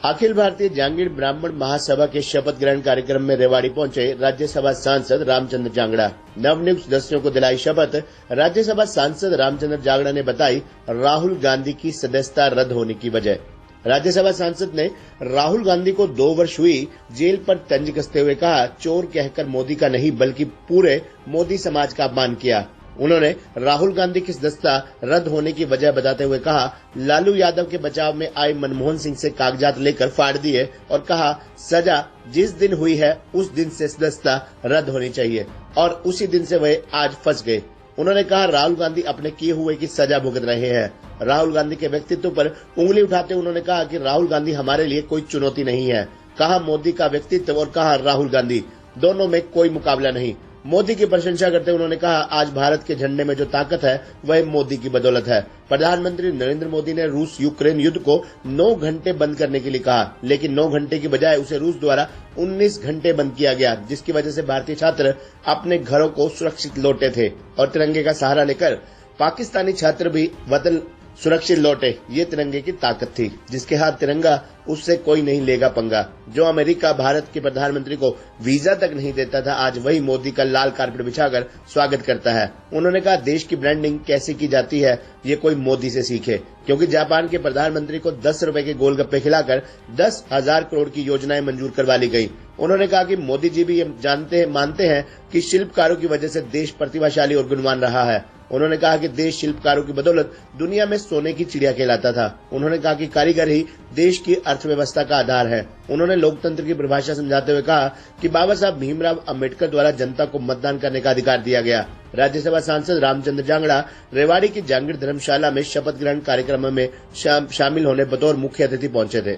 अखिल भारतीय जांगीड़ ब्राह्मण महासभा के शपथ ग्रहण कार्यक्रम में रेवाड़ी पहुंचे राज्यसभा सांसद रामचंद्र जांगड़ा। नवनियुक्त सदस्यों को दिलाई शपथ। राज्यसभा सांसद रामचंद्र जांगड़ा ने बताई राहुल गांधी की सदस्यता रद्द होने की वजह। राज्यसभा सांसद ने राहुल गांधी को 2 वर्ष हुई जेल पर तंज कसते हुए कहा, चोर कहकर मोदी का नहीं बल्कि पूरे मोदी समाज का अपमान किया। उन्होंने राहुल गांधी की सदस्यता रद्द होने की वजह बताते हुए कहा, लालू यादव के बचाव में आए मनमोहन सिंह से कागजात लेकर फाड़ दिए और कहा, सजा जिस दिन हुई है उस दिन से सदस्यता रद्द होनी चाहिए और उसी दिन से वह आज फंस गए। उन्होंने कहा, राहुल गांधी अपने किए हुए की सजा भुगत रहे हैं। राहुल गांधी के व्यक्तित्व पर उंगली उठाते उन्होंने कहा कि राहुल गांधी हमारे लिए कोई चुनौती नहीं है। कहा, मोदी का व्यक्तित्व और कहा राहुल गांधी, दोनों में कोई मुकाबला नहीं। मोदी की प्रशंसा करते उन्होंने कहा, आज भारत के झंडे में जो ताकत है वह मोदी की बदौलत है। प्रधानमंत्री नरेंद्र मोदी ने रूस यूक्रेन युद्ध को 9 घंटे बंद करने के लिए कहा, लेकिन 9 घंटे की बजाय उसे रूस द्वारा 19 घंटे बंद किया गया, जिसकी वजह से भारतीय छात्र अपने घरों को सुरक्षित लौटे थे और तिरंगे का सहारा लेकर पाकिस्तानी छात्र भी वतन सुरक्षित लौटे। ये तिरंगे की ताकत थी, जिसके हाथ तिरंगा उससे कोई नहीं लेगा पंगा। जो अमेरिका भारत के प्रधानमंत्री को वीजा तक नहीं देता था, आज वही मोदी का लाल कारपेट बिछाकर स्वागत करता है। उन्होंने कहा, देश की ब्रांडिंग कैसे की जाती है ये कोई मोदी से सीखे, क्योंकि जापान के प्रधानमंत्री को 10 रुपए के गोलगप्पे खिलाकर 10,000 करोड़ की योजनाएं मंजूर करवा ली गई। उन्होंने कहा कि मोदी जी भी ये मानते हैं कि शिल्पकारों की वजह से देश प्रतिभाशाली और गुणवान रहा है। उन्होंने कहा कि देश शिल्पकारों की बदौलत दुनिया में सोने की चिड़िया कहलाता था। उन्होंने कहा कि कारीगर ही देश की अर्थव्यवस्था का आधार है। उन्होंने लोकतंत्र की परिभाषा समझाते हुए कहा कि बाबा साहब भीमराव अंबेडकर द्वारा जनता को मतदान करने का अधिकार दिया गया। राज्यसभा सांसद रामचंद्र जांगड़ा रेवाड़ी की जांगीड़ धर्मशाला में शपथ ग्रहण कार्यक्रम में शामिल होने बतौर मुख्य अतिथि पहुंचे थे।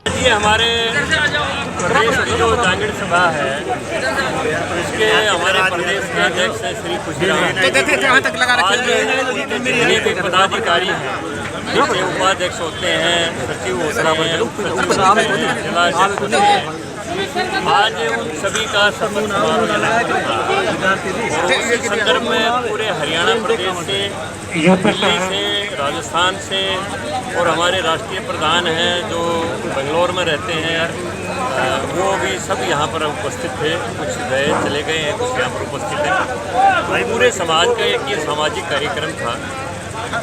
ये हमारे प्रदेश की जो जांगीड़ सभा है, इसके हमारे प्रदेश के अध्यक्ष श्री खुशीराम के पदाधिकारी हैं, जिसके उपाध्यक्ष होते हैं, सचिव होते हैं, जिला अध्यक्ष होते हैं। आज उन सभी का शपथ समारोह संदर्भ में पूरे हरियाणा प्रदेश से, दिल्ली से, राजस्थान से और हमारे राष्ट्रीय प्रधान हैं जो बेंगलोर में रहते हैं, वो भी सब यहाँ पर उपस्थित थे। कुछ गए चले गए हैं, कुछ यहाँ पर उपस्थित हैं। पूरे समाज का एक ये सामाजिक कार्यक्रम था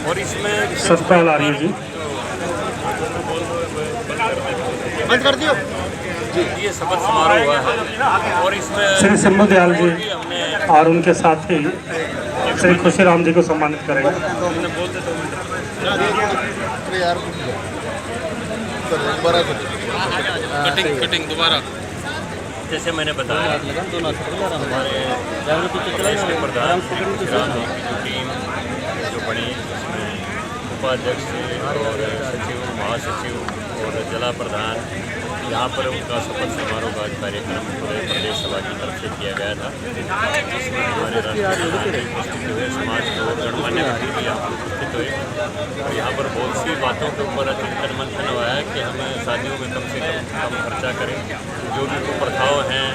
और इसमें सत्पाल आर्य जी बंद कर दियो। ये शपथ समारोह हुआ है और इसमें श्री शंभू दयाल जी और उनके साथी श्री खुशीराम जी को सम्मानित करेंगे। कटिंग दोबारा। जैसे मैंने बताया, हमारे प्रदेश के प्रधान खुशीराम जी की जो टीम जो बनी, उसमें उपाध्यक्ष और सचिव, महासचिव और जिला प्रधान, यहाँ पर उनका शपथ समारोह का कार्यक्रम पूरे प्रदेश सभा की तरफ से किया गया था, जिसमें हमारे राष्ट्रीय प्रधान भी उपस्थित हुए, समाज के और गणमान्य व्यक्ति भी यहाँ पर उपस्थित हुए और यहाँ पर बहुत सी बातों के ऊपर चिंतन मंथन हुआ है कि हमें शादियों में कम से कम खर्चा करें, जो भी कुप्रथाओं हैं,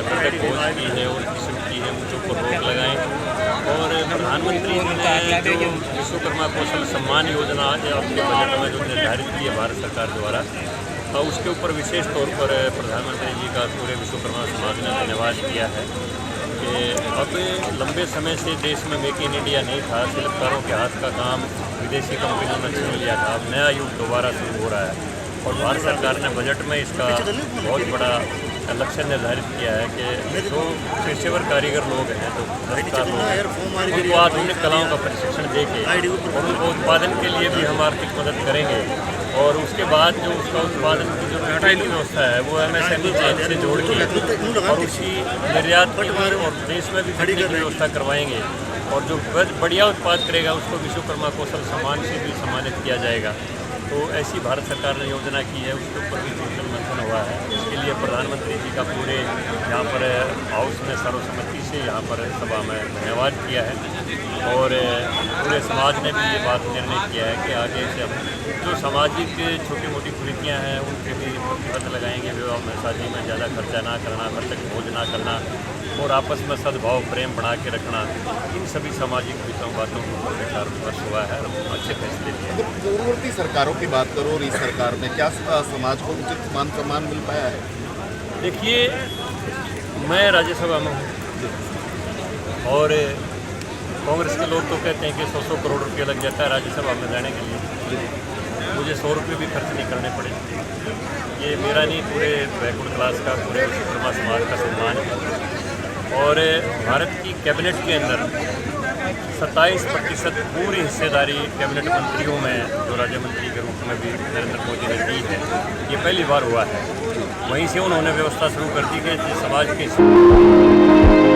मृतक भोज की है और किस्म की है, उनके ऊपर रोक लगाएं। और प्रधानमंत्री ने जो विश्वकर्मा कौशल सम्मान योजना आज अपने बजट में जो निर्धारित की है भारत सरकार द्वारा, उसके ऊपर विशेष तौर पर प्रधानमंत्री जी का पूरे विश्वकर्मा समाज ने धन्यवाद किया है कि अब लंबे समय से देश में मेक इन इंडिया नहीं था, शिल्पकारों के हाथ का काम विदेशी कंपनियों ने छीन लिया था। अब नया युग दोबारा शुरू हो रहा है और भारत सरकार ने बजट में इसका बहुत बड़ा लक्ष्य निर्धारित किया है कि जो पेशेवर कारीगर लोग हैं, जो दस्तकार लोग हैं, उनको आधुनिक कलाओं का प्रशिक्षण देके और उनको उत्पादन के लिए भी हम आर्थिक मदद करेंगे और उसके बाद जो उसका उत्पादन की जो ट्रेडिंग व्यवस्था है वो MSME चेन से जोड़ के और उसी निर्यात की और देश में भी खरीदने की व्यवस्था करवाएंगे और जो बढ़िया उत्पाद करेगा उसको विश्वकर्मा कौशल सम्मान से भी सम्मानित किया जाएगा। तो ऐसी भारत सरकार ने योजना की है, उसके ऊपर भी चिंतन मंथन हुआ है। इसके लिए प्रधानमंत्री जी का पूरे यहाँ पर हाउस में सर्वसम्मति से यहाँ पर सभा में धन्यवाद किया है और पूरे समाज ने भी ये बात निर्णय किया है कि आगे से हम जो सामाजिक छोटी मोटी कुरीतियाँ हैं उनके भी प्रतिबंध लगाएंगे। विवाह में शादी में ज़्यादा खर्चा ना करना, मृतक भोज ना करना और आपस में सद्भाव प्रेम बना के रखना, इन सभी सामाजिक बातों को विचार विमर्श हुआ है और अच्छे फैसले लिए। अगर पूर्ववर्ती सरकारों की बात करो और इस सरकार में क्या समाज को उचित मान सम्मान मिल पाया है? देखिए, मैं राज्यसभा में हूँ और कांग्रेस के लोग तो कहते हैं कि 100 करोड़ रुपये लग जाता है राज्यसभा में जाने के लिए। मुझे 100 रुपये भी खर्च नहीं करने पड़े। ये मेरा नहीं, पूरे बैकवर्ड क्लास का, पूरे विश्वकर्मा समाज का सम्मान है। और भारत की कैबिनेट के अंदर 27% पूरी हिस्सेदारी कैबिनेट मंत्रियों में, जो राज्य मंत्री के रूप में भी नरेंद्र मोदी ने दी है, ये पहली बार हुआ है। वहीं से उन्होंने व्यवस्था शुरू कर दी कि समाज के